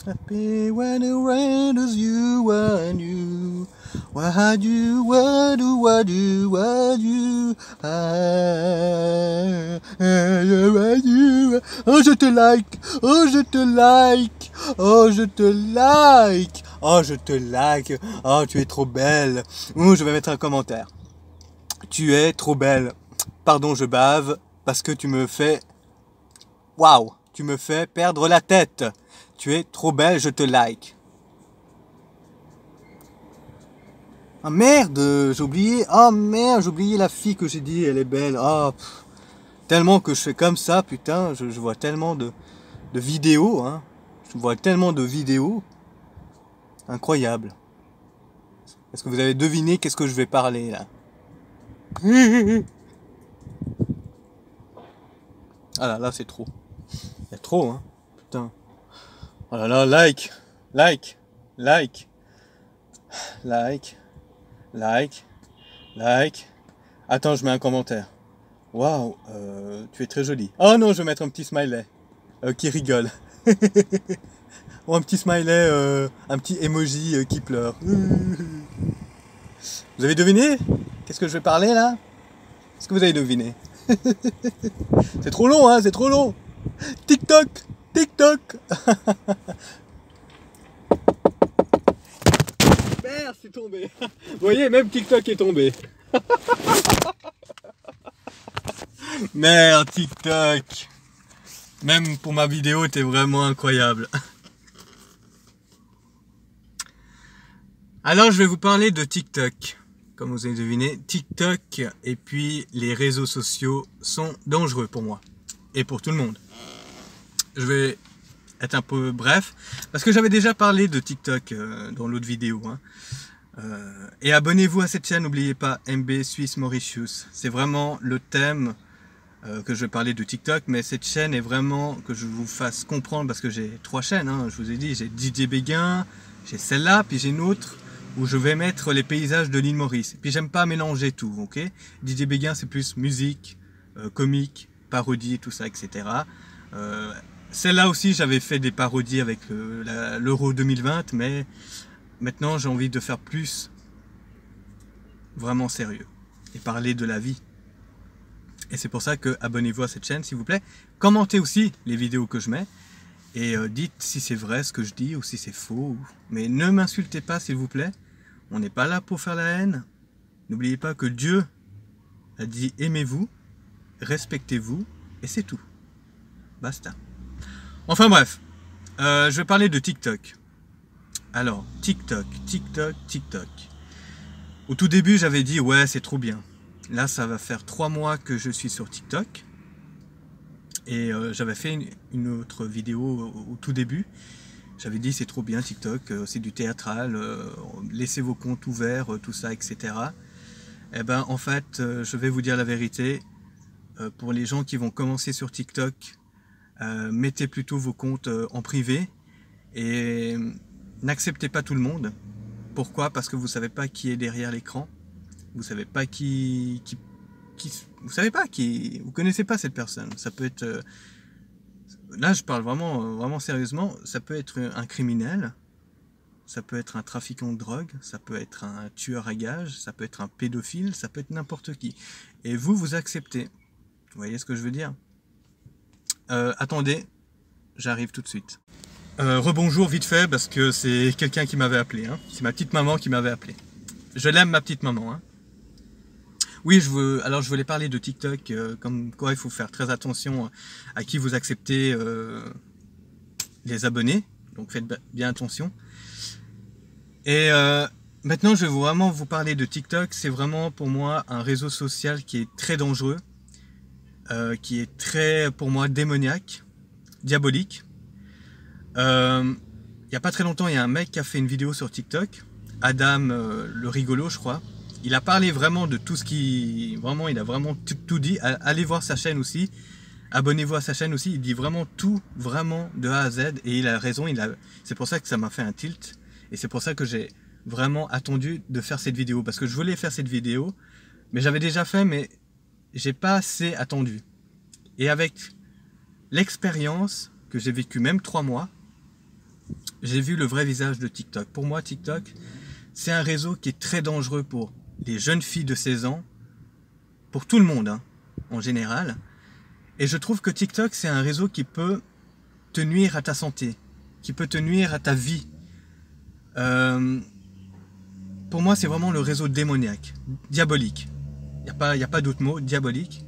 Happy when it rains you and you. What you, what do, what do, what you. Oh, je te like. Oh, je te like. Oh, je te like. Oh, je te like. Oh, tu es trop belle. Je vais mettre un commentaire. Tu es trop belle. Pardon, je bave parce que tu me fais... Waouh, tu me fais perdre la tête. Tu es trop belle, je te like. Ah merde, j'ai oublié. Oh merde, j'ai oublié la fille que j'ai dit, elle est belle. Oh, tellement que je fais comme ça, putain, je vois tellement de vidéos, hein. Je vois tellement de vidéos. Incroyable. Est-ce que vous avez deviné qu'est-ce que je vais parler là? Ah là là, c'est trop. Il y a trop, hein. Putain. Oh là là, like, like, like, like, like, like. Attends, je mets un commentaire. Waouh, tu es très jolie. Oh non, je vais mettre un petit smiley qui rigole. Ou un petit smiley, un petit emoji qui pleure. Vous avez deviné? Qu'est-ce que je vais parler là? Est-ce que vous avez deviné? C'est trop long, hein, c'est trop long. TikTok, TikTok. Merde, c'est tombé. Vous voyez, même TikTok est tombé. Merde, TikTok. Même pour ma vidéo, t'es vraiment incroyable. Alors, je vais vous parler de TikTok. Comme vous avez deviné, TikTok et puis les réseaux sociaux sont dangereux pour moi. Et pour tout le monde. Je vais être un peu bref. Parce que j'avais déjà parlé de TikTok dans l'autre vidéo. Hein. Et abonnez-vous à cette chaîne, n'oubliez pas, MB Suisse Mauritius. C'est vraiment le thème que je vais parler de TikTok. Mais cette chaîne est vraiment que je vous fasse comprendre. Parce que j'ai 3 chaînes, hein, je vous ai dit. J'ai DJ Béguin, j'ai celle-là, puis j'ai une autre où je vais mettre les paysages de l'île Maurice. Puis j'aime pas mélanger tout, ok? DJ Béguin, c'est plus musique, comique, parodie, tout ça, etc. Celle-là aussi, j'avais fait des parodies avec l'Euro 2020, mais maintenant j'ai envie de faire plus vraiment sérieux et parler de la vie. Et c'est pour ça que abonnez-vous à cette chaîne, s'il vous plaît. Commentez aussi les vidéos que je mets. Et dites si c'est vrai ce que je dis ou si c'est faux. Mais ne m'insultez pas s'il vous plaît. On n'est pas là pour faire la haine. N'oubliez pas que Dieu a dit aimez-vous, respectez-vous et c'est tout. Basta. Enfin bref, je vais parler de TikTok. Alors, TikTok. Au tout début j'avais dit ouais c'est trop bien. Là ça va faire 3 mois que je suis sur TikTok. Et j'avais fait une autre vidéo au tout début. J'avais dit c'est trop bien TikTok, c'est du théâtral, laissez vos comptes ouverts, tout ça, etc. Et ben en fait, je vais vous dire la vérité. Pour les gens qui vont commencer sur TikTok, mettez plutôt vos comptes en privé et n'acceptez pas tout le monde. Pourquoi? Parce que vous ne savez pas qui est derrière l'écran. Vous ne savez pas vous connaissez pas cette personne. Ça peut être, là je parle vraiment sérieusement, ça peut être un criminel, ça peut être un trafiquant de drogue, ça peut être un tueur à gages, ça peut être un pédophile, ça peut être n'importe qui. Et vous acceptez. Vous voyez ce que je veux dire? Attendez, j'arrive tout de suite. Rebonjour vite fait parce que c'est quelqu'un qui m'avait appelé. Hein. C'est ma petite maman qui m'avait appelé. Je l'aime ma petite maman. Hein. Oui, alors je voulais parler de TikTok, comme quoi il faut faire très attention à qui vous acceptez les abonnés, donc faites bien attention. Et maintenant je vais vraiment vous parler de TikTok, c'est vraiment pour moi un réseau social qui est très dangereux, qui est très pour moi démoniaque, diabolique. Il n'y a pas très longtemps, il y a un mec qui a fait une vidéo sur TikTok, Adam le rigolo je crois. Il a parlé vraiment de tout ce qui... Vraiment, il a vraiment tout dit. Allez voir sa chaîne aussi. Abonnez-vous à sa chaîne aussi. Il dit vraiment tout, vraiment de A à Z. Et il a raison. C'est pour ça que ça m'a fait un tilt. Et c'est pour ça que j'ai vraiment attendu de faire cette vidéo. Parce que je voulais faire cette vidéo. Mais j'avais déjà fait, mais j'ai pas assez attendu. Et avec l'expérience que j'ai vécue, même 3 mois, j'ai vu le vrai visage de TikTok. Pour moi, TikTok, c'est un réseau qui est très dangereux pour les jeunes filles de 16 ans, pour tout le monde, hein, en général. Et je trouve que TikTok, c'est un réseau qui peut te nuire à ta santé, qui peut te nuire à ta vie. Pour moi, c'est vraiment le réseau démoniaque, diabolique. Il n'y a pas d'autre mot, diabolique.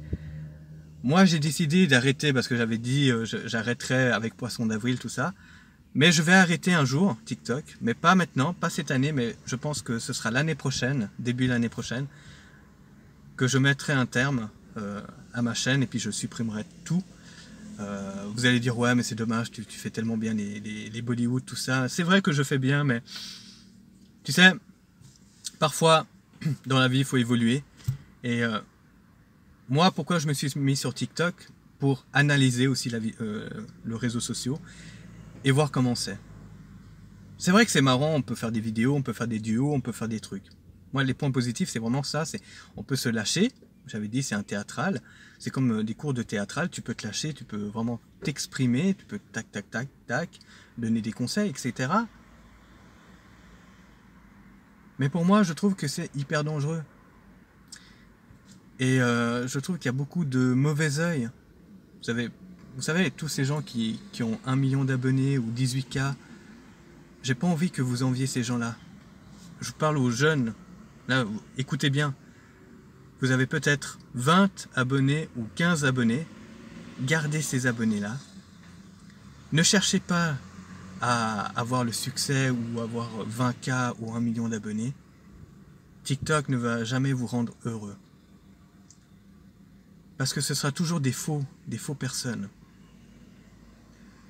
Moi, j'ai décidé d'arrêter parce que j'avais dit j'arrêterais avec Poisson d'avril, tout ça. Mais je vais arrêter un jour TikTok, mais pas maintenant, pas cette année, mais je pense que ce sera l'année prochaine, début l'année prochaine, que je mettrai un terme à ma chaîne et puis je supprimerai tout. Vous allez dire ouais mais c'est dommage, tu fais tellement bien les Bollywood, tout ça. C'est vrai que je fais bien, mais tu sais, parfois dans la vie il faut évoluer. Et moi pourquoi je me suis mis sur TikTok? Pour analyser aussi le réseau social et voir comment c'est. C'est vrai que c'est marrant, on peut faire des vidéos, on peut faire des duos, on peut faire des trucs. Moi les points positifs c'est vraiment ça, c'est on peut se lâcher. J'avais dit c'est un théâtral, c'est comme des cours de théâtral, tu peux te lâcher, tu peux vraiment t'exprimer, tu peux tac tac tac tac, donner des conseils, etc. Mais pour moi je trouve que c'est hyper dangereux. Et je trouve qu'il y a beaucoup de mauvais œil. Vous savez, tous ces gens qui ont 1 million d'abonnés ou 18K, j'ai pas envie que vous enviez ces gens-là. Je parle aux jeunes. Là, écoutez bien. Vous avez peut-être 20 abonnés ou 15 abonnés. Gardez ces abonnés-là. Ne cherchez pas à avoir le succès ou avoir 20K ou 1 million d'abonnés. TikTok ne va jamais vous rendre heureux. Parce que ce sera toujours des faux personnes.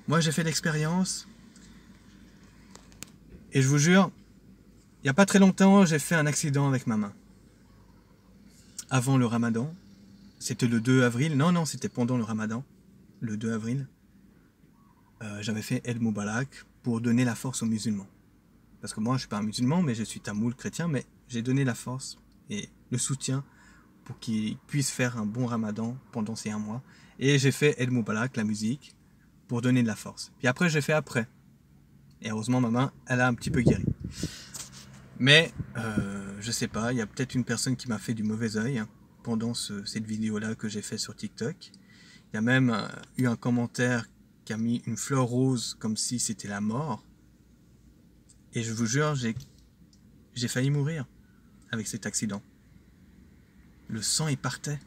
Moi, j'ai fait l'expérience. Et je vous jure, il n'y a pas très longtemps, j'ai fait un accident avec ma main. Avant le ramadan. C'était le 2 avril. Non, c'était pendant le ramadan. Le 2 avril. J'avais fait Eid Mubarak pour donner la force aux musulmans. Parce que moi, je ne suis pas un musulman, mais je suis tamoul chrétien. Mais j'ai donné la force et le soutien pour qu'ils puissent faire un bon ramadan pendant ces 1 mois. Et j'ai fait Eid Mubarak, la musique, pour donner de la force. Puis après, j'ai fait après. Et heureusement, ma main, elle a un petit peu guéri. Mais, je sais pas, il y a peut-être une personne qui m'a fait du mauvais œil hein, pendant cette vidéo-là que j'ai fait sur TikTok. Il y a même eu un commentaire qui a mis une fleur rose comme si c'était la mort. Et je vous jure, j'ai failli mourir avec cet accident. Le sang, il partait.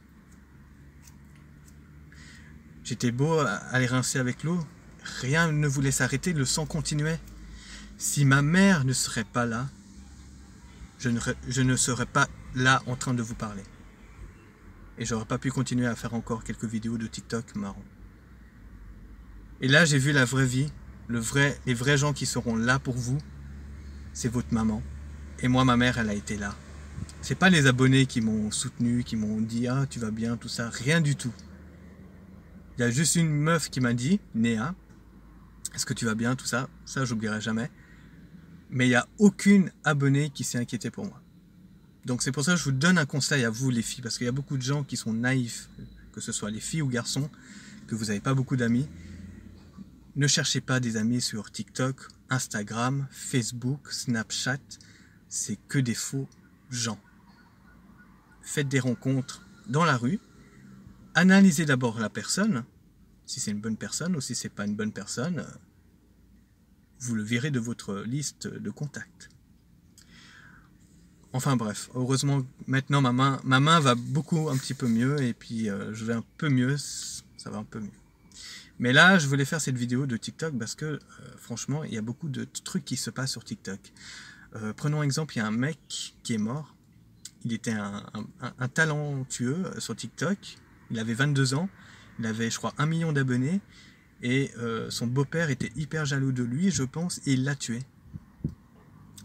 J'étais beau à aller rincer avec l'eau. Rien ne voulait s'arrêter, le sang continuait. Si ma mère ne serait pas là, je ne serais pas là en train de vous parler. Et j'aurais pas pu continuer à faire encore quelques vidéos de TikTok marrant. Et là, j'ai vu la vraie vie, les vrais gens qui seront là pour vous, c'est votre maman. Et moi, ma mère, elle a été là. C'est pas les abonnés qui m'ont soutenu, qui m'ont dit « Ah, tu vas bien », tout ça. Rien du tout. Il y a juste une meuf qui m'a dit, Néa, « Est-ce que tu vas bien ?» tout ça. Ça, j'oublierai jamais. Mais il n'y a aucune abonnée qui s'est inquiétée pour moi. Donc c'est pour ça que je vous donne un conseil à vous les filles, parce qu'il y a beaucoup de gens qui sont naïfs, que ce soit les filles ou garçons, que vous n'avez pas beaucoup d'amis. Ne cherchez pas des amis sur TikTok, Instagram, Facebook, Snapchat, c'est que des faux gens. Faites des rencontres dans la rue, analysez d'abord la personne, si c'est une bonne personne ou si c'est pas une bonne personne, vous le virez de votre liste de contacts. Enfin bref, heureusement maintenant ma main va un petit peu mieux et puis je vais un peu mieux, ça va un peu mieux. Mais là, je voulais faire cette vidéo de TikTok parce que franchement, il y a beaucoup de trucs qui se passent sur TikTok. Prenons exemple, il y a un mec qui est mort. Il était un talentueux sur TikTok. Il avait 22 ans. Il avait, je crois, 1 million d'abonnés. Et son beau-père était hyper jaloux de lui, je pense, et il l'a tué.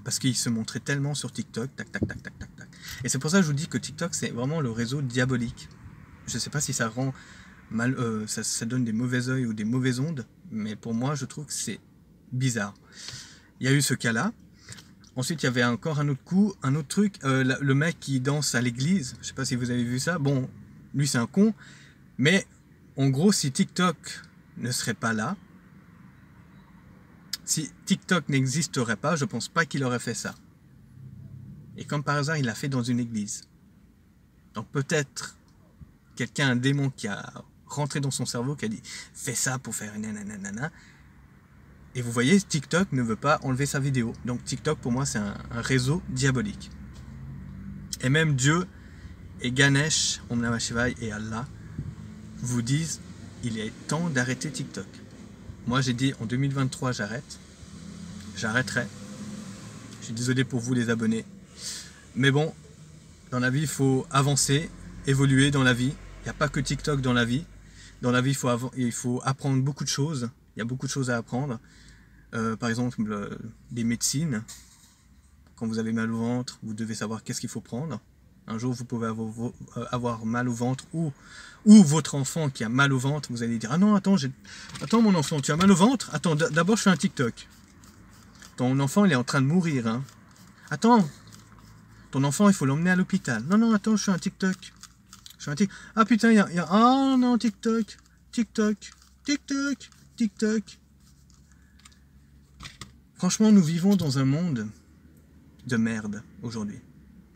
Parce qu'il se montrait tellement sur TikTok, tac, tac, tac, tac, tac, tac. Et c'est pour ça que je vous dis que TikTok, c'est vraiment le réseau diabolique. Je ne sais pas si ça rend mal, ça donne des mauvais œils ou des mauvaises ondes, mais pour moi, je trouve que c'est bizarre. Il y a eu ce cas-là. Ensuite, il y avait encore un autre coup, un autre truc, le mec qui danse à l'église. Je ne sais pas si vous avez vu ça. Bon, lui, c'est un con. Mais en gros, si TikTok ne serait pas là, Si TikTok n'existerait pas, je pense pas qu'il aurait fait ça. Et comme par hasard, il l'a fait dans une église. Donc peut-être quelqu'un, un démon qui a rentré dans son cerveau, qui a dit « fais ça pour faire nanana ». Et vous voyez, TikTok ne veut pas enlever sa vidéo. Donc TikTok, pour moi, c'est un réseau diabolique. Et même Dieu et Ganesh, Om Namah Shivaya et Allah vous disent « il est temps d'arrêter TikTok ». Moi, j'ai dit en 2023, j'arrête. J'arrêterai. Je suis désolé pour vous les abonnés. Mais bon, dans la vie, il faut avancer, évoluer dans la vie. Il n'y a pas que TikTok dans la vie. Dans la vie, il faut apprendre beaucoup de choses. Il y a beaucoup de choses à apprendre. Par exemple, des médecines. Quand vous avez mal au ventre, vous devez savoir qu'est-ce qu'il faut prendre. Un jour, vous pouvez avoir mal au ventre ou votre enfant qui a mal au ventre, vous allez dire « Ah non, attends mon enfant, tu as mal au ventre? Attends, d'abord je fais un TikTok. Ton enfant, il est en train de mourir. Hein. Attends, ton enfant, il faut l'emmener à l'hôpital. Non, non, attends, je fais un TikTok. Ah putain, il y a... Ah non, TikTok. Franchement, nous vivons dans un monde de merde aujourd'hui.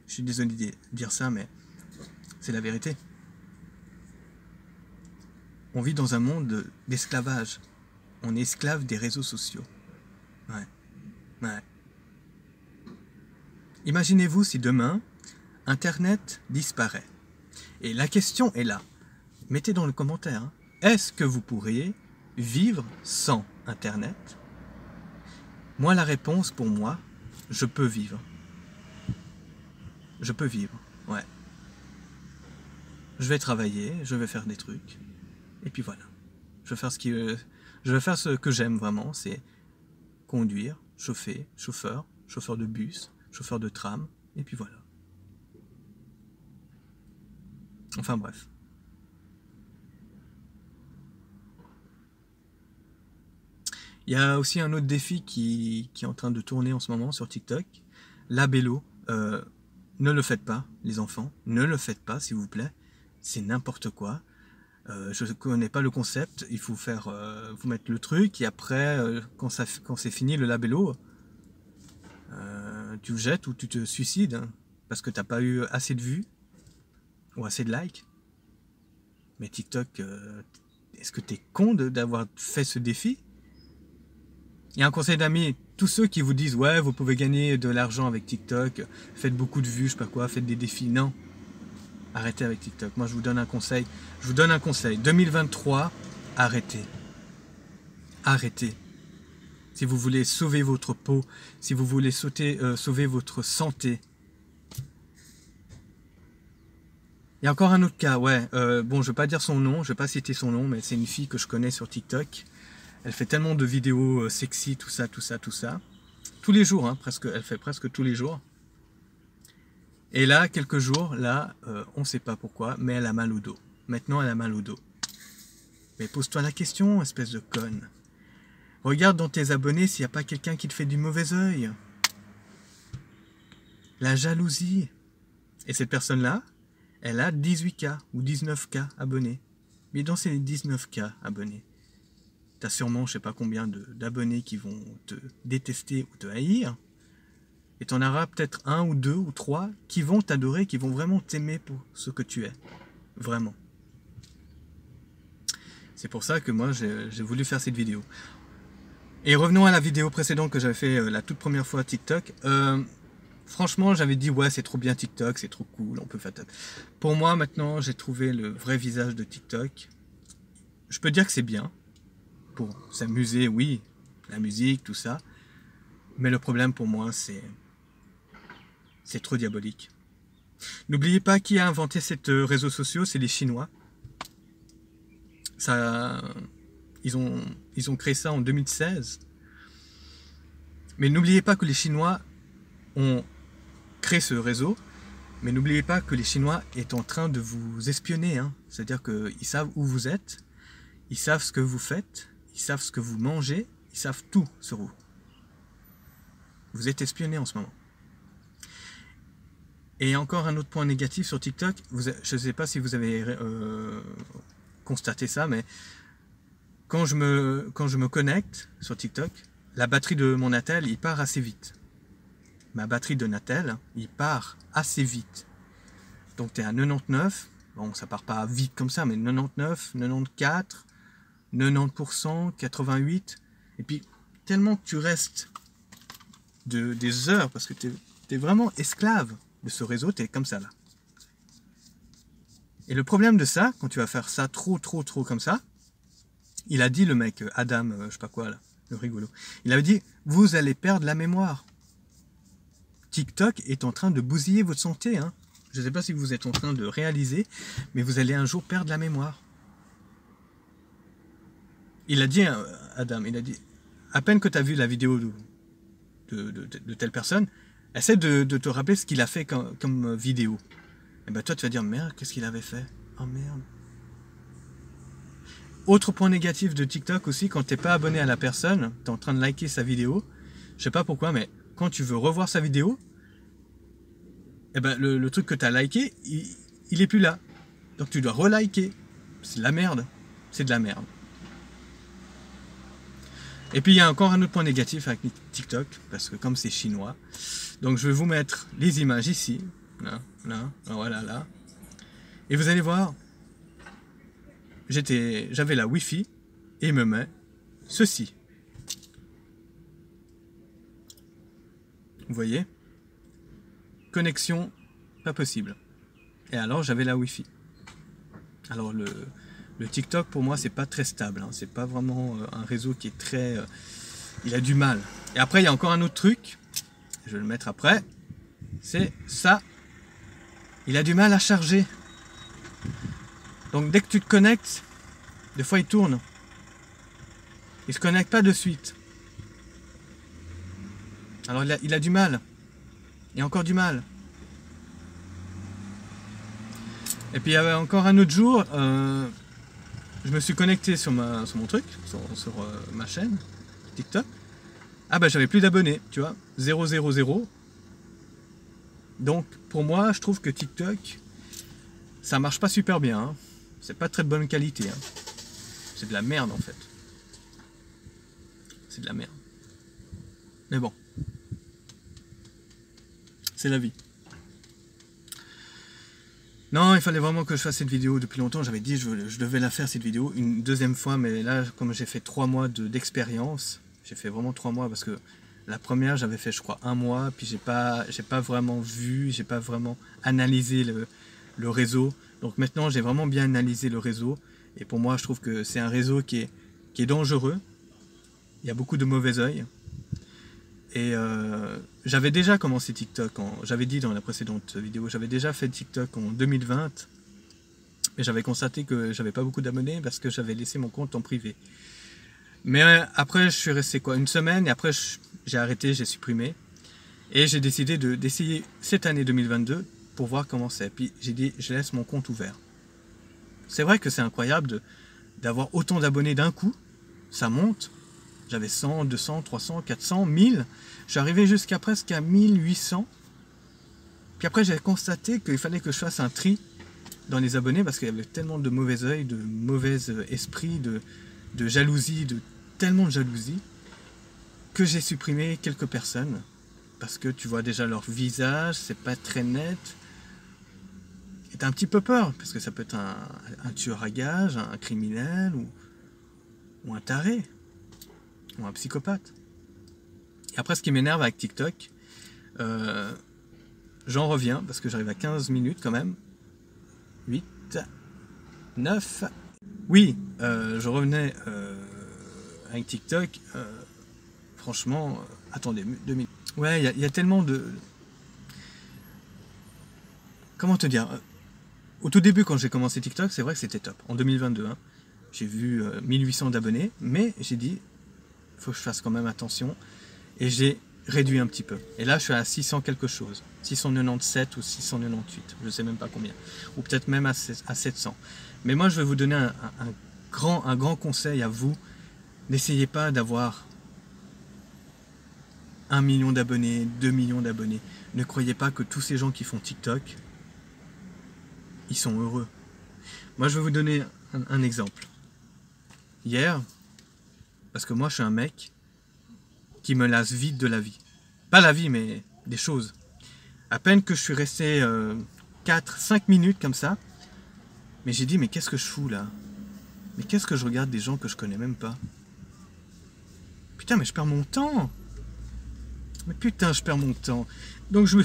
Je suis désolé de dire ça, mais c'est la vérité. On vit dans un monde d'esclavage. On est esclave des réseaux sociaux. Ouais. Imaginez-vous si demain, Internet disparaît. Et la question est là. Mettez dans le commentaire. Hein. Est-ce que vous pourriez vivre sans Internet? Moi, la réponse, pour moi, je peux vivre. Je peux vivre, ouais. Je vais travailler, je vais faire des trucs. Et puis voilà. Je vais faire ce que j'aime vraiment, c'est conduire, chauffer, chauffeur de bus, chauffeur de tram, et puis voilà. Enfin bref. Il y a aussi un autre défi qui est en train de tourner en ce moment sur TikTok. Labello. Ne le faites pas, les enfants. Ne le faites pas, s'il vous plaît. C'est n'importe quoi. Je ne connais pas le concept. Il faut vous mettre le truc et après, quand c'est fini le labello, tu le jettes ou tu te suicides hein, parce que tu n'as pas eu assez de vues ou assez de likes. Mais TikTok, est-ce que tu es con d'avoir fait ce défi? Il y a un conseil d'amis, tous ceux qui vous disent « Ouais, vous pouvez gagner de l'argent avec TikTok, faites beaucoup de vues, je sais pas quoi, faites des défis. » Non, arrêtez avec TikTok. Moi, je vous donne un conseil. 2023, arrêtez. Arrêtez. Si vous voulez sauver votre peau, si vous voulez sauver votre santé. Il y a encore un autre cas, ouais. Bon, je vais pas dire son nom, je vais pas citer son nom, mais c'est une fille que je connais sur TikTok. Elle fait tellement de vidéos sexy, tout ça. Tous les jours, hein, elle fait presque tous les jours. Et là, quelques jours, on ne sait pas pourquoi, mais elle a mal au dos. Maintenant, elle a mal au dos. Mais pose-toi la question, espèce de conne. Regarde dans tes abonnés s'il n'y a pas quelqu'un qui te fait du mauvais œil. La jalousie. Et cette personne-là, elle a 18K ou 19K abonnés. Mais dans ces 19K abonnés, tu as sûrement je sais pas combien d'abonnés qui vont te détester ou te haïr. Et tu en auras peut-être 1 ou 2 ou 3 qui vont t'adorer, qui vont vraiment t'aimer pour ce que tu es. Vraiment. C'est pour ça que moi j'ai voulu faire cette vidéo. Et revenons à la vidéo précédente que j'avais fait la toute première fois à TikTok. Franchement, j'avais dit ouais, c'est trop bien TikTok, c'est trop cool, on peut faire... Pour moi, maintenant, j'ai trouvé le vrai visage de TikTok. Je peux dire que c'est bien. Pour s'amuser, oui, la musique, tout ça. Mais le problème pour moi, c'est trop diabolique. N'oubliez pas qui a inventé ces réseaux sociaux, c'est les Chinois. Ils ont créé ça en 2016. Mais n'oubliez pas que les Chinois ont créé ce réseau. Mais n'oubliez pas que les Chinois sont en train de vous espionner. Hein. C'est-à-dire qu'ils savent où vous êtes, ils savent ce que vous faites, ils savent ce que vous mangez, ils savent tout sur vous. Vous êtes espionné en ce moment. Et encore un autre point négatif sur TikTok, je ne sais pas si vous avez constaté ça, mais quand je me connecte sur TikTok, la batterie de mon attel, il part assez vite. Ma batterie de Natel, il part assez vite. Donc tu es à 99, bon ça part pas vite comme ça, mais 99, 94, 90%, 88, et puis tellement que tu restes des heures, parce que tu es vraiment esclave de ce réseau, tu es comme ça là. Et le problème de ça, quand tu vas faire ça trop comme ça, il a dit le mec, Adam, je sais pas quoi là, le rigolo, il avait dit, vous allez perdre la mémoire. TikTok est en train de bousiller votre santé, hein. Je ne sais pas si vous êtes en train de réaliser, mais vous allez un jour perdre la mémoire. Il a dit, Adam, il a dit, à peine que tu as vu la vidéo de telle personne, essaie de te rappeler ce qu'il a fait comme vidéo. Et ben toi tu vas dire, merde, qu'est-ce qu'il avait fait? Oh merde. Autre point négatif de TikTok aussi, quand tu n'es pas abonné à la personne, tu es en train de liker sa vidéo, je sais pas pourquoi, mais quand tu veux revoir sa vidéo, eh ben le truc que tu as liké, il est plus là. Donc tu dois reliker. C'est de la merde. C'est de la merde. Et puis il y a encore un autre point négatif avec TikTok, parce que comme c'est chinois, donc je vais vous mettre les images ici, là, voilà, là. Et vous allez voir, j'avais la Wi-Fi, et il me met ceci. Vous voyez? Connexion pas possible. Et alors j'avais la Wi-Fi. Alors le TikTok pour moi c'est pas très stable, hein. C'est pas vraiment un réseau qui est très... il a du mal. Et après il y a encore un autre truc, je vais le mettre après, c'est ça. Il a du mal à charger. Donc dès que tu te connectes, des fois il tourne. Il se connecte pas de suite. Alors il a du mal. Il a encore du mal. Et puis il y avait encore un autre jour, je me suis connecté sur mon truc, sur ma chaîne TikTok. Ah bah j'avais plus d'abonnés, tu vois, 000. Donc pour moi, je trouve que TikTok, ça marche pas super bien. Hein. C'est pas très de bonne qualité. Hein. C'est de la merde en fait. C'est de la merde. Mais bon, c'est la vie. Non, il fallait vraiment que je fasse cette vidéo depuis longtemps. J'avais dit je devais la faire cette vidéo une deuxième fois, mais là, comme j'ai fait 3 mois d'expérience, j'ai fait vraiment 3 mois parce que la première, j'avais fait je crois 1 mois, puis j'ai pas vraiment vu, j'ai pas vraiment analysé le réseau. Donc maintenant, j'ai vraiment bien analysé le réseau. Et pour moi, je trouve que c'est un réseau qui est dangereux. Il y a beaucoup de mauvais œil. Et j'avais déjà commencé TikTok, j'avais dit dans la précédente vidéo, j'avais déjà fait TikTok en 2020. Mais j'avais constaté que j'avais pas beaucoup d'abonnés parce que j'avais laissé mon compte en privé. Mais après, je suis resté quoi, une semaine, et après j'ai arrêté, j'ai supprimé. Et j'ai décidé d'essayer cette année 2022 pour voir comment c'est. Puis j'ai dit, je laisse mon compte ouvert. C'est vrai que c'est incroyable d'avoir autant d'abonnés d'un coup. Ça monte. J'avais 100, 200, 300, 400, 1000. Je suis arrivé jusqu'à presque à 1800. Puis après, j'ai constaté qu'il fallait que je fasse un tri dans les abonnés parce qu'il y avait tellement de mauvais œil, de mauvais esprit, de jalousie, tellement de jalousie, que j'ai supprimé quelques personnes. Parce que tu vois déjà leur visage, c'est pas très net. Et t'as un petit peu peur, parce que ça peut être un tueur à gages, un criminel, ou un taré, ou un psychopathe. Et après, ce qui m'énerve avec TikTok, j'en reviens, parce que j'arrive à 15 minutes quand même. 8, 9... Oui, je revenais avec TikTok. Franchement, attendez, 2 minutes. Ouais, il y a tellement de... Comment te dire? Au tout début, quand j'ai commencé TikTok, c'est vrai que c'était top. En 2022, hein, j'ai vu 1800 d'abonnés, mais j'ai dit, il faut que je fasse quand même attention. Et j'ai réduit un petit peu. Et là, je suis à 600 quelque chose. 697 ou 698, je ne sais même pas combien. Ou peut-être même à 700. Mais moi, je vais vous donner un grand conseil à vous. N'essayez pas d'avoir 1 million d'abonnés, 2 millions d'abonnés. Ne croyez pas que tous ces gens qui font TikTok, ils sont heureux. Moi, je vais vous donner un exemple. Hier, parce que moi, je suis un mec, qui me lasse vite de la vie. Pas la vie, mais des choses. À peine que je suis resté 4-5 minutes comme ça, mais j'ai dit, mais qu'est-ce que je fous là? Mais qu'est-ce que je regarde des gens que je connais même pas? Putain, mais je perds mon temps. Mais putain, je perds mon temps. Donc je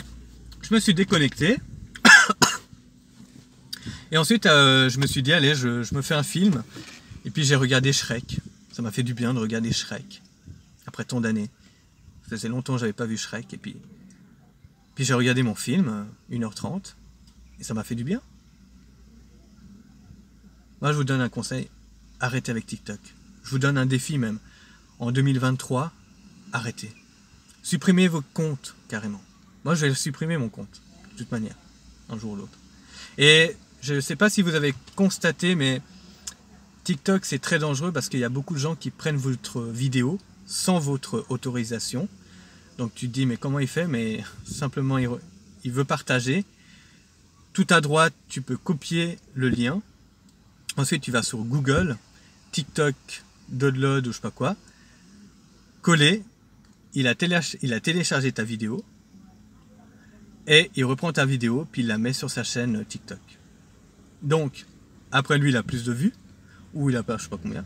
me suis déconnecté. Et ensuite, je me suis dit, allez, je me fais un film. Et puis j'ai regardé Shrek. Ça m'a fait du bien de regarder Shrek. Après tant d'années. Ça faisait longtemps que j'avais pas vu Shrek. Et puis j'ai regardé mon film, 1h30. Et ça m'a fait du bien. Moi, je vous donne un conseil. Arrêtez avec TikTok. Je vous donne un défi même. En 2023, arrêtez. Supprimez vos comptes, carrément. Moi, je vais supprimer mon compte. De toute manière. Un jour ou l'autre. Et je ne sais pas si vous avez constaté, mais TikTok, c'est très dangereux parce qu'il y a beaucoup de gens qui prennent votre vidéo sans votre autorisation. Donc tu te dis, mais comment il fait? Mais simplement, il veut partager. Tout à droite, tu peux copier le lien. Ensuite, tu vas sur Google, TikTok, download ou je sais pas quoi. Coller. Il a téléchargé ta vidéo. Et il reprend ta vidéo, puis il la met sur sa chaîne TikTok. Donc, après lui, il a plus de vues. Ou il a pas, je sais pas combien.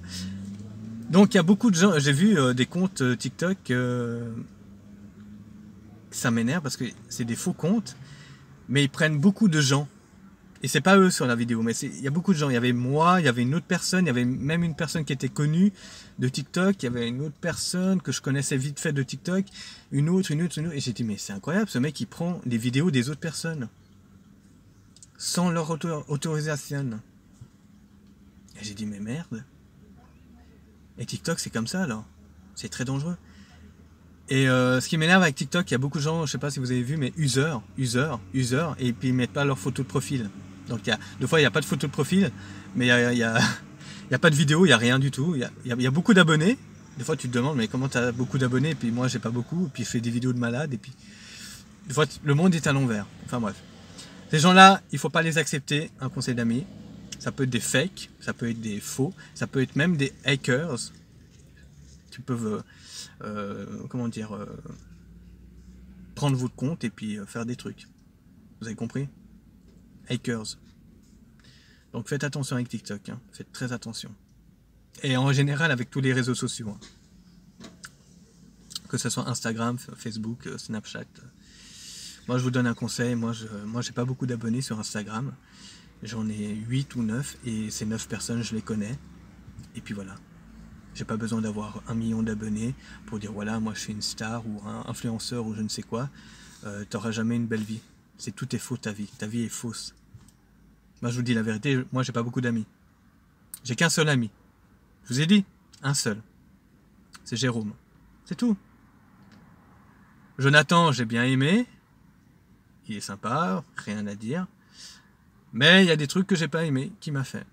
Donc, il y a beaucoup de gens. J'ai vu des comptes TikTok. Ça m'énerve parce que c'est des faux comptes. Mais ils prennent beaucoup de gens. Et c'est pas eux sur la vidéo. Mais il y a beaucoup de gens. Il y avait moi, il y avait une autre personne. Il y avait même une personne qui était connue de TikTok. Il y avait une autre personne que je connaissais vite fait de TikTok. Une autre. Et j'ai dit, mais c'est incroyable. Ce mec, il prend les vidéos des autres personnes. Sans leur autorisation. Et j'ai dit, mais merde. Et TikTok, c'est comme ça, alors. C'est très dangereux. Et ce qui m'énerve avec TikTok, il y a beaucoup de gens, je sais pas si vous avez vu, mais user, et puis ils mettent pas leur photo de profil. Donc des fois, il n'y a pas de photo de profil, mais il y a pas de vidéo, il n'y a rien du tout. Il y a beaucoup d'abonnés. Des fois, tu te demandes, mais comment tu as beaucoup d'abonnés, et puis moi, j'ai pas beaucoup, et puis je fais des vidéos de malade, et puis... Des fois, le monde est à l'envers. Enfin bref. Ces gens-là, il faut pas les accepter, un conseil d'amis. Ça peut être des fakes, ça peut être des faux, ça peut être même des hackers. Tu peux, prendre votre compte et puis faire des trucs. Vous avez compris? Hackers. Donc faites attention avec TikTok, hein. Faites très attention. Et en général avec tous les réseaux sociaux. Hein. Que ce soit Instagram, Facebook, Snapchat. Moi je vous donne un conseil, moi j'ai pas beaucoup d'abonnés sur Instagram. J'en ai 8 ou 9 et ces 9 personnes je les connais. Et puis voilà. J'ai pas besoin d'avoir 1 million d'abonnés pour dire voilà, moi je suis une star ou un influenceur ou je ne sais quoi. T'auras jamais une belle vie. Tout est faux ta vie. Ta vie est fausse. Moi je vous dis la vérité, moi j'ai pas beaucoup d'amis. J'ai qu'un seul ami. Je vous ai dit, un seul. C'est Jérôme. C'est tout. Jonathan, j'ai bien aimé. Il est sympa, rien à dire. Mais il y a des trucs que j'ai pas aimé, qui m'a fait.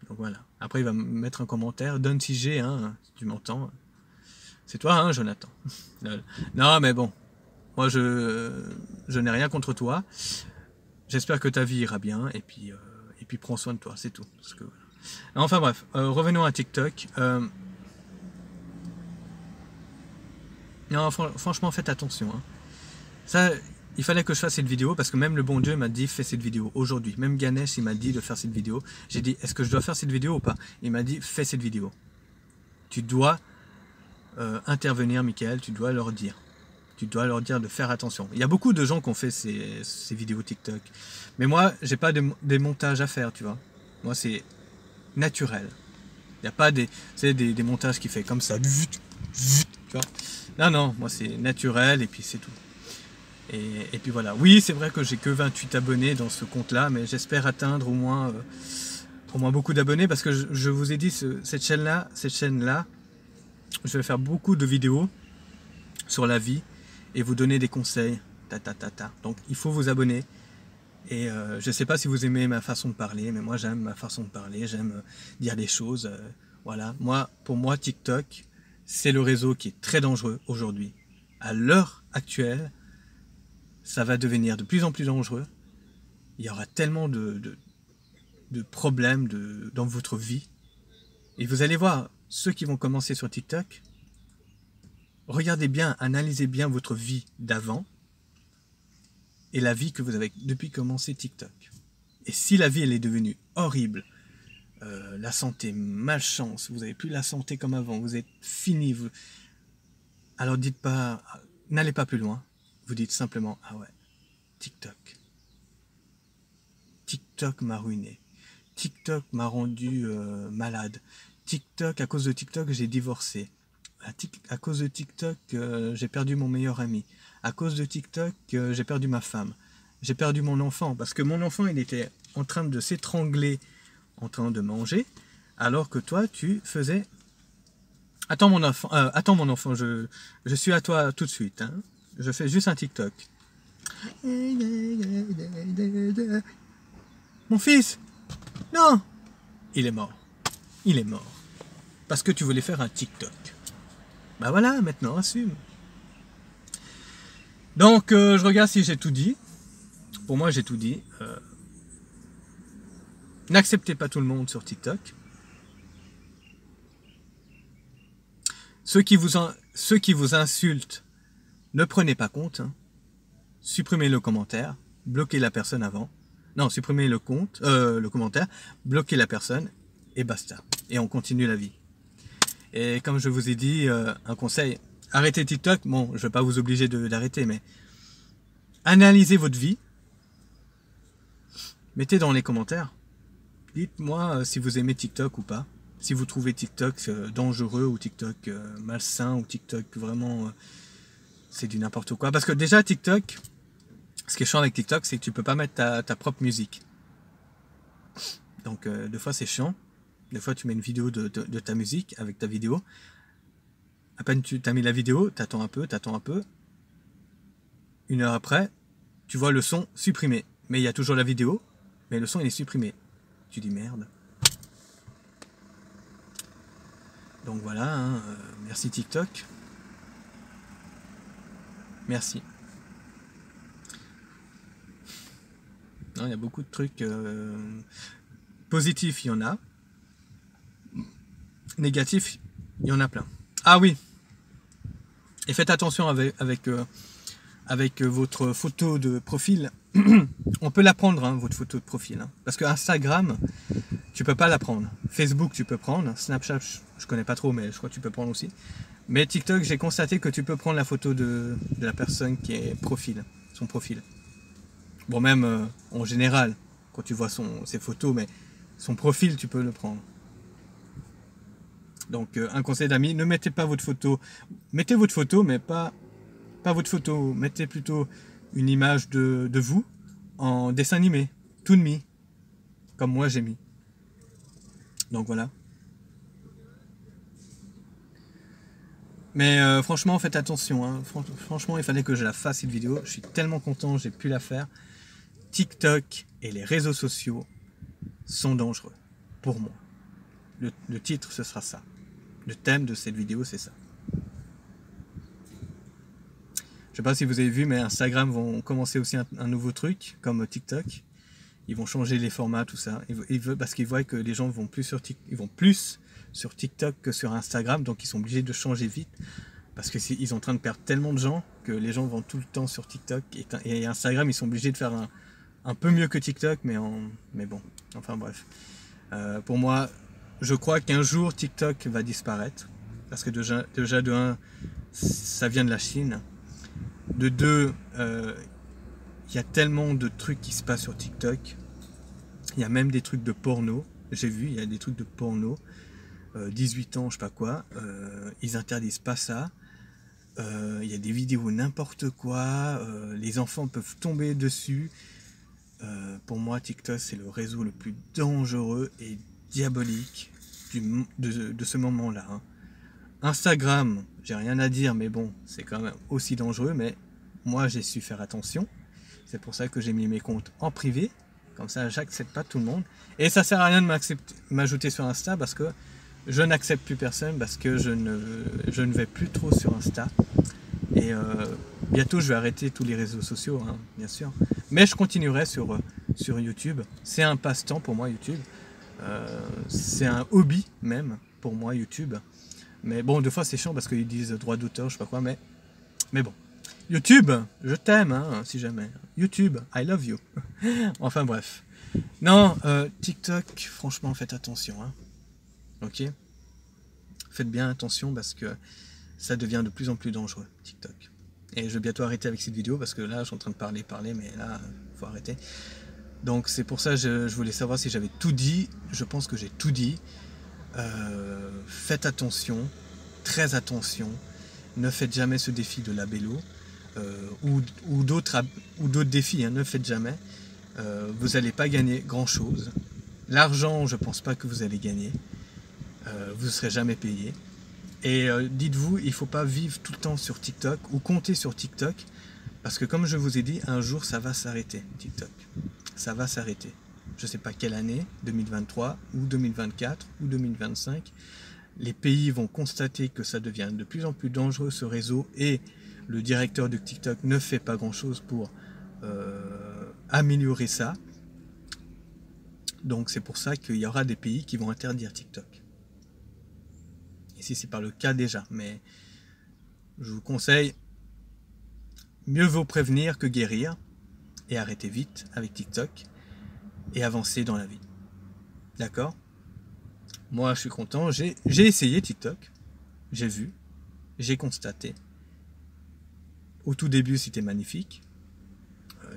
Donc voilà. Après, il va me mettre un commentaire. Donne si j'ai, hein, si tu m'entends. C'est toi, hein, Jonathan. Non, mais bon. Moi, je n'ai rien contre toi. J'espère que ta vie ira bien. Et puis prends soin de toi, c'est tout. Parce que, voilà. Enfin bref, revenons à TikTok. Non, franchement, faites attention. Hein. Ça... Il fallait que je fasse cette vidéo parce que même le bon Dieu m'a dit fais cette vidéo aujourd'hui. Même Ganesh il m'a dit de faire cette vidéo. J'ai dit est-ce que je dois faire cette vidéo ou pas? Il m'a dit fais cette vidéo. Tu dois intervenir, Michael, tu dois leur dire. Tu dois leur dire de faire attention. Il y a beaucoup de gens qui ont fait ces vidéos TikTok. Mais moi, j'ai pas des montages à faire, tu vois. Moi, c'est naturel. Il n'y a pas des montages qui fait comme ça. Tu vois. Non, moi c'est naturel et puis c'est tout. Et puis voilà. Oui, c'est vrai que j'ai que 28 abonnés dans ce compte-là, mais j'espère atteindre au moins beaucoup d'abonnés parce que je vous ai dit, cette chaîne-là, je vais faire beaucoup de vidéos sur la vie et vous donner des conseils. Donc il faut vous abonner. Et je ne sais pas si vous aimez ma façon de parler, mais moi j'aime ma façon de parler, j'aime dire des choses. Voilà. Pour moi, TikTok, c'est le réseau qui est très dangereux aujourd'hui. À l'heure actuelle, ça va devenir de plus en plus dangereux. Il y aura tellement de problèmes dans votre vie. Et vous allez voir, ceux qui vont commencer sur TikTok, regardez bien, analysez bien votre vie d'avant et la vie que vous avez depuis commencé TikTok. Et si la vie elle est devenue horrible, la santé, malchance, vous n'avez plus la santé comme avant, vous êtes fini, alors dites pas, n'allez pas plus loin, vous dites simplement, ah ouais, TikTok. TikTok m'a ruiné. TikTok m'a rendu malade. TikTok, à cause de TikTok, j'ai divorcé. À cause de TikTok, j'ai perdu mon meilleur ami. À cause de TikTok, j'ai perdu ma femme. J'ai perdu mon enfant, parce que mon enfant, il était en train de s'étrangler, en train de manger, alors que toi, tu faisais... Attends mon enfant, je suis à toi tout de suite. Hein. Je fais juste un TikTok. Mon fils, non, il est mort. Il est mort. Parce que tu voulais faire un TikTok. Bah voilà, maintenant, assume. Donc, je regarde si j'ai tout dit. Pour moi, j'ai tout dit. N'acceptez pas tout le monde sur TikTok. Ceux qui vous insultent, ne prenez pas compte. Hein. Supprimez le commentaire. Bloquez la personne avant. Non, supprimez le commentaire. Bloquez la personne. Et basta. Et on continue la vie. Et comme je vous ai dit, un conseil. Arrêtez TikTok. Bon, je ne vais pas vous obliger d'arrêter, mais analysez votre vie. Mettez dans les commentaires. Dites-moi si vous aimez TikTok ou pas. Si vous trouvez TikTok dangereux ou TikTok malsain ou TikTok vraiment c'est du n'importe quoi. Parce que déjà TikTok, ce qui est chiant avec TikTok, c'est que tu peux pas mettre ta propre musique. Donc des fois c'est chiant. Des fois tu mets une vidéo de ta musique avec ta vidéo. À peine tu as mis la vidéo, t'attends un peu. 1 heure après, tu vois le son supprimé. Mais il y a toujours la vidéo, mais le son il est supprimé. Tu dis merde. Donc voilà, hein, merci TikTok. Merci. Non, il y a beaucoup de trucs positifs, il y en a. Négatifs, il y en a plein. Ah oui. Et faites attention avec votre photo de profil. On peut la prendre, hein, votre photo de profil. Hein, parce que Instagram, tu peux pas la prendre. Facebook, tu peux prendre. Snapchat, je connais pas trop, mais je crois que tu peux prendre aussi. Mais TikTok, j'ai constaté que tu peux prendre la photo de la personne qui est son profil. Bon, même en général, quand tu vois ses photos, mais son profil, tu peux le prendre. Donc, un conseil d'amis, ne mettez pas votre photo. Mettez votre photo, mais pas votre photo. Mettez plutôt une image de vous en dessin animé, tout de mis, comme moi j'ai mis. Donc voilà. Mais franchement, faites attention. Hein. Franchement, il fallait que je la fasse cette vidéo. Je suis tellement content, j'ai pu la faire. TikTok et les réseaux sociaux sont dangereux pour moi. Le titre, ce sera ça. Le thème de cette vidéo, c'est ça. Je sais pas si vous avez vu, mais Instagram vont commencer aussi un nouveau truc, comme TikTok. Ils vont changer les formats, tout ça. Parce qu'ils voient que les gens vont plus sur TikTok que sur Instagram, donc ils sont obligés de changer vite. Parce qu'ils sont en train de perdre tellement de gens que les gens vont tout le temps sur TikTok. Et Instagram, ils sont obligés de faire un peu mieux que TikTok, mais bon, enfin bref. Pour moi, je crois qu'un jour TikTok va disparaître. Parce que déjà de 1, ça vient de la Chine. De 2, il y a tellement de trucs qui se passent sur TikTok. Il y a même des trucs de porno. J'ai vu, il y a des trucs de porno. 18 ans, je sais pas quoi. Ils interdisent pas ça. Il y a des vidéos n'importe quoi. Les enfants peuvent tomber dessus. Pour moi, TikTok, c'est le réseau le plus dangereux et diabolique de ce moment-là. Hein. Instagram, j'ai rien à dire, mais bon, c'est quand même aussi dangereux. Mais moi, j'ai su faire attention. C'est pour ça que j'ai mis mes comptes en privé. Comme ça, j'accepte pas tout le monde. Et ça sert à rien de m'ajouter sur Insta parce que je n'accepte plus personne parce que je ne vais plus trop sur Insta. Et bientôt, je vais arrêter tous les réseaux sociaux, hein, bien sûr. Mais je continuerai sur YouTube. C'est un passe-temps pour moi, YouTube. C'est un hobby même pour moi, YouTube. Mais bon, des fois c'est chiant parce qu'ils disent droit d'auteur, je sais pas quoi, mais bon. YouTube, je t'aime, hein, si jamais. YouTube, I love you. Enfin bref. Non, TikTok, franchement, faites attention, hein. Ok? Faites bien attention parce que ça devient de plus en plus dangereux, TikTok. Et je vais bientôt arrêter avec cette vidéo parce que là, je suis en train de parler, mais là, faut arrêter. Donc c'est pour ça que je voulais savoir si j'avais tout dit. Je pense que j'ai tout dit. Faites attention, très attention. Ne faites jamais ce défi de labello ou d'autres défis, hein, ne faites jamais. Vous n'allez pas gagner grand-chose. L'argent, je ne pense pas que vous allez gagner. Vous ne serez jamais payé. Et dites-vous, il ne faut pas vivre tout le temps sur TikTok ou compter sur TikTok. Parce que comme je vous ai dit, un jour, ça va s'arrêter, TikTok. Ça va s'arrêter. Je ne sais pas quelle année, 2023 ou 2024 ou 2025. Les pays vont constater que ça devient de plus en plus dangereux, ce réseau, et le directeur de TikTok ne fait pas grand-chose pour améliorer ça. Donc c'est pour ça qu'il y aura des pays qui vont interdire TikTok. Ici c'est pas le cas déjà, mais je vous conseille, mieux vaut prévenir que guérir, et arrêtez vite avec TikTok, et avancer dans la vie. D'accord ? Moi je suis content, j'ai essayé TikTok, j'ai vu, j'ai constaté. Au tout début c'était magnifique.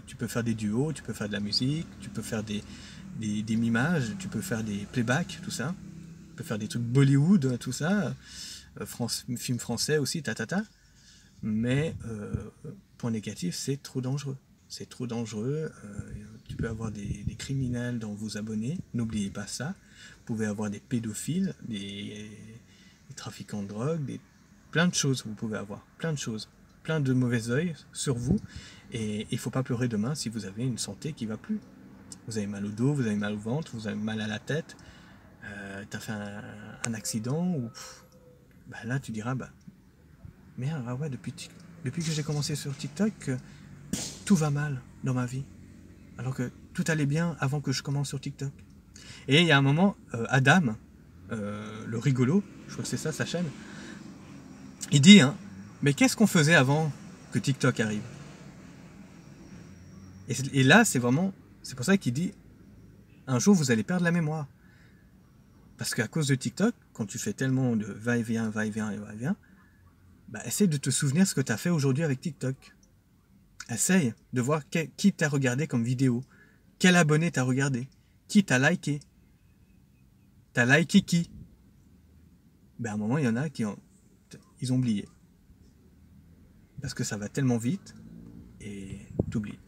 Tu peux faire des duos, tu peux faire de la musique, tu peux faire des mimages, tu peux faire des playbacks, tout ça. Tu peux faire des trucs Bollywood, tout ça. Film français aussi, Mais point négatif, c'est trop dangereux. C'est trop dangereux. Tu peux avoir des criminels dans vos abonnés. N'oubliez pas ça. Vous pouvez avoir des pédophiles, des trafiquants de drogue, plein de choses vous pouvez avoir. Plein de choses. Plein de mauvais œil sur vous. Et il ne faut pas pleurer demain si vous avez une santé qui ne va plus. Vous avez mal au dos, vous avez mal au ventre, vous avez mal à la tête. Tu as fait un accident. Ou là, tu diras, merde, ah ouais, depuis que j'ai commencé sur TikTok, tout va mal dans ma vie. Alors que tout allait bien avant que je commence sur TikTok. Et il y a un moment, Adam, le rigolo, je crois que c'est ça sa chaîne, il dit, hein, mais qu'est-ce qu'on faisait avant que TikTok arrive ? Et là, c'est pour ça qu'il dit, un jour vous allez perdre la mémoire. Parce qu'à cause de TikTok, quand tu fais tellement de va-et-vient, essaye de te souvenir ce que tu as fait aujourd'hui avec TikTok. Essaye de voir qui t'a regardé comme vidéo, quel abonné t'a regardé, qui t'a liké. T'as liké qui ? À un moment, il y en a ils ont oublié. Parce que ça va tellement vite et t'oublies.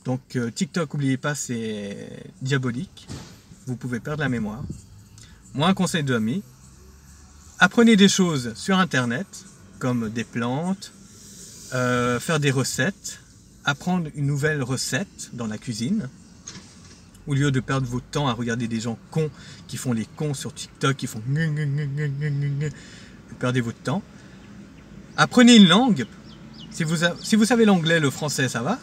Donc TikTok, n'oubliez pas, c'est diabolique. Vous pouvez perdre la mémoire. Moi, un conseil d'amis, apprenez des choses sur Internet, comme des plantes, faire des recettes, apprendre une nouvelle recette dans la cuisine, au lieu de perdre votre temps à regarder des gens cons qui font les cons sur TikTok, qui font vous perdez votre temps. Apprenez une langue. Si vous savez l'anglais, le français, ça va.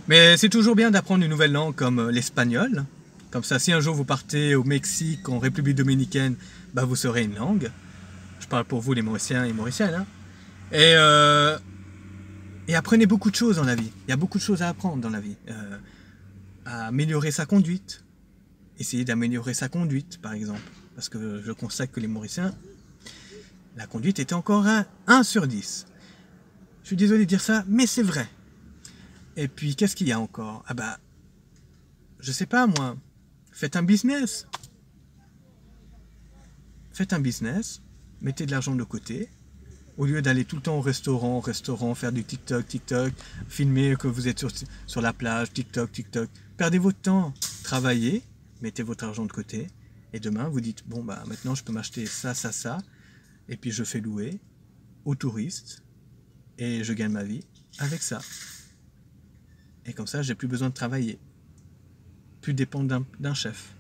Mais c'est toujours bien d'apprendre une nouvelle langue comme l'espagnol. Comme ça, si un jour vous partez au Mexique, en République Dominicaine, vous saurez une langue. Je parle pour vous les Mauriciens et Mauriciennes. Hein. Et apprenez beaucoup de choses dans la vie. Il y a beaucoup de choses à apprendre dans la vie. À améliorer sa conduite. Essayez d'améliorer sa conduite, par exemple. Parce que je constate que les Mauriciens, la conduite était encore à 1 sur 10. Je suis désolé de dire ça, mais c'est vrai. Et puis, qu'est-ce qu'il y a encore ? Je sais pas moi. Faites un business. Faites un business. Mettez de l'argent de côté. Au lieu d'aller tout le temps au restaurant, faire du TikTok, filmer que vous êtes sur la plage, TikTok. Perdez votre temps. Travaillez. Mettez votre argent de côté. Et demain, vous dites, maintenant, je peux m'acheter ça. Et puis, je fais louer aux touristes. Et je gagne ma vie avec ça. Et comme ça, j'ai plus besoin de travailler. Plus dépendre d'un chef.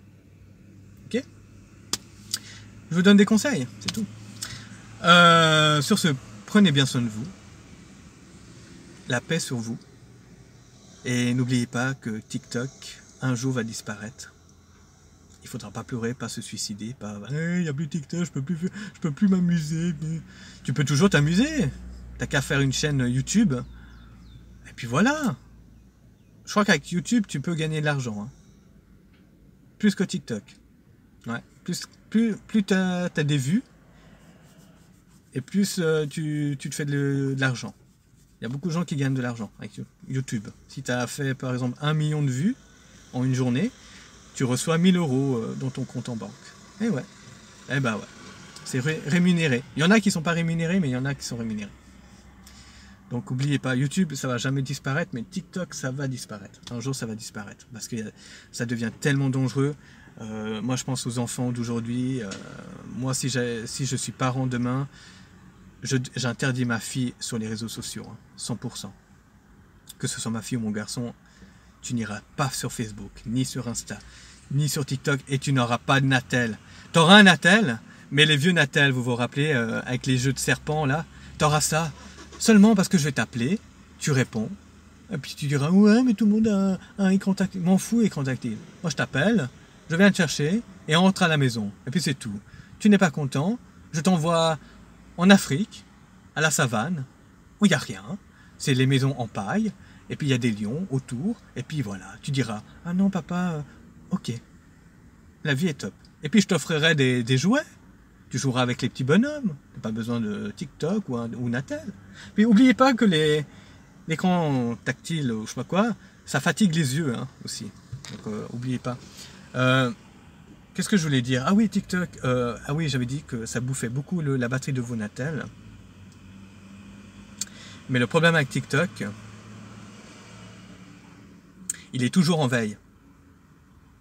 Ok ? Je vous donne des conseils, c'est tout. Sur ce, prenez bien soin de vous. La paix sur vous. Et n'oubliez pas que TikTok, un jour, va disparaître. il faudra pas pleurer, pas se suicider, pas il y a plus TikTok, je peux plus m'amuser. Tu peux toujours t'amuser. T'as qu'à faire une chaîne YouTube. Et puis voilà. Je crois qu'avec YouTube, tu peux gagner de l'argent. Hein. Plus que TikTok. Ouais. Plus t'as des vues, et plus tu te fais de l'argent. Il y a beaucoup de gens qui gagnent de l'argent avec YouTube. Si tu as fait par exemple 1 million de vues en une journée, tu reçois 1000 euros dans ton compte en banque. Et ouais. Eh ben ouais. C'est rémunéré. Il y en a qui sont pas rémunérés, mais il y en a qui sont rémunérés. Donc n'oubliez pas, YouTube ça va jamais disparaître, mais TikTok ça va disparaître. Un jour ça va disparaître parce que ça devient tellement dangereux. Moi je pense aux enfants d'aujourd'hui. Moi si je suis parent demain, j'interdis ma fille sur les réseaux sociaux, hein, 100%. Que ce soit ma fille ou mon garçon, tu n'iras pas sur Facebook, ni sur Insta, ni sur TikTok, et tu n'auras pas de Natel. Tu auras un Natel, mais les vieux Natel, vous vous rappelez, avec les jeux de serpents là, tu auras ça seulement parce que je vais t'appeler, tu réponds, et puis tu diras ouais mais tout le monde a un écran tactile. M'en fous écran tactile. Moi je t'appelle, je viens te chercher, et on rentre à la maison. Et puis c'est tout. Tu n'es pas content, je t'envoie en Afrique, à la savane, où il n'y a rien, c'est les maisons en paille, et puis il y a des lions autour, et puis voilà, tu diras, ah non papa, ok, la vie est top. Et puis je t'offrirai des jouets, tu joueras avec les petits bonhommes, tu n'as pas besoin de TikTok ou Natel. Puis n'oubliez pas que l'écran tactile, ou je sais pas quoi, ça fatigue les yeux hein, aussi, donc n'oubliez pas. Qu'est-ce que je voulais dire? Ah oui, TikTok. Ah oui, j'avais dit que ça bouffait beaucoup la batterie de vos Natel. Mais le problème avec TikTok, il est toujours en veille.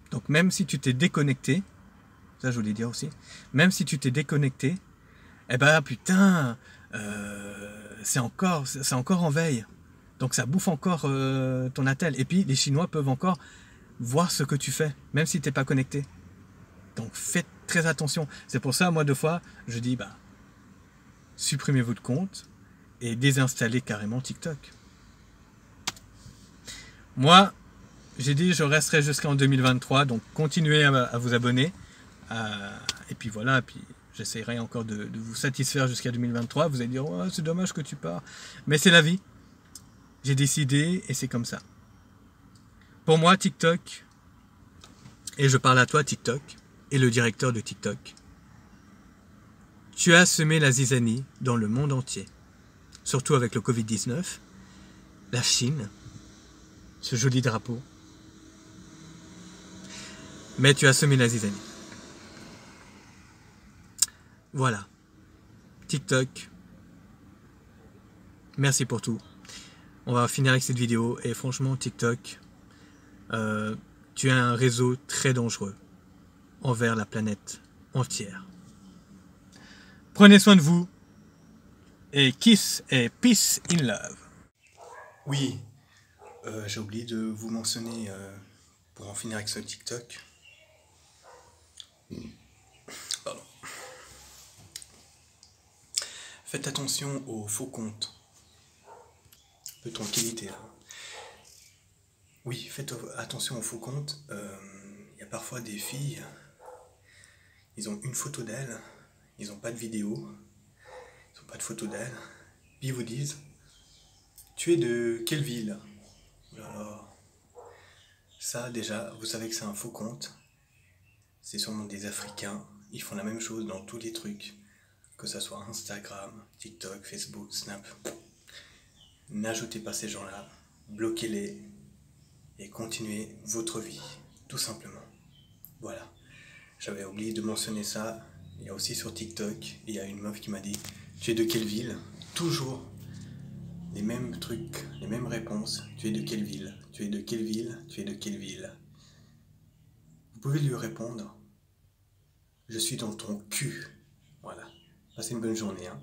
Donc même si tu t'es déconnecté, ça je voulais dire aussi, même si tu t'es déconnecté, eh ben putain, c'est encore en veille. Donc ça bouffe encore ton Natel. Et puis les Chinois peuvent encore voir ce que tu fais, même si tu n'es pas connecté. Donc faites très attention. C'est pour ça, moi, 2 fois, je dis, supprimez votre compte et désinstallez carrément TikTok. Moi, j'ai dit, je resterai jusqu'en 2023, donc continuez à vous abonner. Et puis voilà, puis j'essaierai encore de vous satisfaire jusqu'à 2023. Vous allez dire, oh, c'est dommage que tu pars. Mais c'est la vie. J'ai décidé et c'est comme ça. Pour moi, TikTok, et je parle à toi, TikTok, et le directeur de TikTok, tu as semé la zizanie dans le monde entier, surtout avec le Covid-19, la Chine, ce joli drapeau, mais tu as semé la zizanie. Voilà, TikTok, merci pour tout. On va finir avec cette vidéo, et franchement, TikTok, tu as un réseau très dangereux envers la planète entière. Prenez soin de vous et kiss et peace in love. Oui, j'ai oublié de vous mentionner pour en finir avec ce TikTok. Pardon. Faites attention aux faux comptes. De tranquillité là. Oui, faites attention aux faux comptes. Il y a parfois des filles, ils ont une photo d'elles, ils n'ont pas de vidéo, ils n'ont pas de photo d'elles, puis ils vous disent, tu es de quelle ville? Alors, ça déjà, vous savez que c'est un faux compte, c'est sûrement des Africains, ils font la même chose dans tous les trucs, que ça soit Instagram, TikTok, Facebook, Snap. N'ajoutez pas ces gens-là, bloquez-les et continuez votre vie, tout simplement. Voilà, j'avais oublié de mentionner ça. Il y a aussi sur TikTok, il y a une meuf qui m'a dit « Tu es de quelle ville ?» Toujours les mêmes trucs, les mêmes réponses. « Tu es de quelle ville ? Tu es de quelle ville ? Tu es de quelle ville ?» Vous pouvez lui répondre « Je suis dans ton cul. » Voilà, passez une bonne journée. Hein.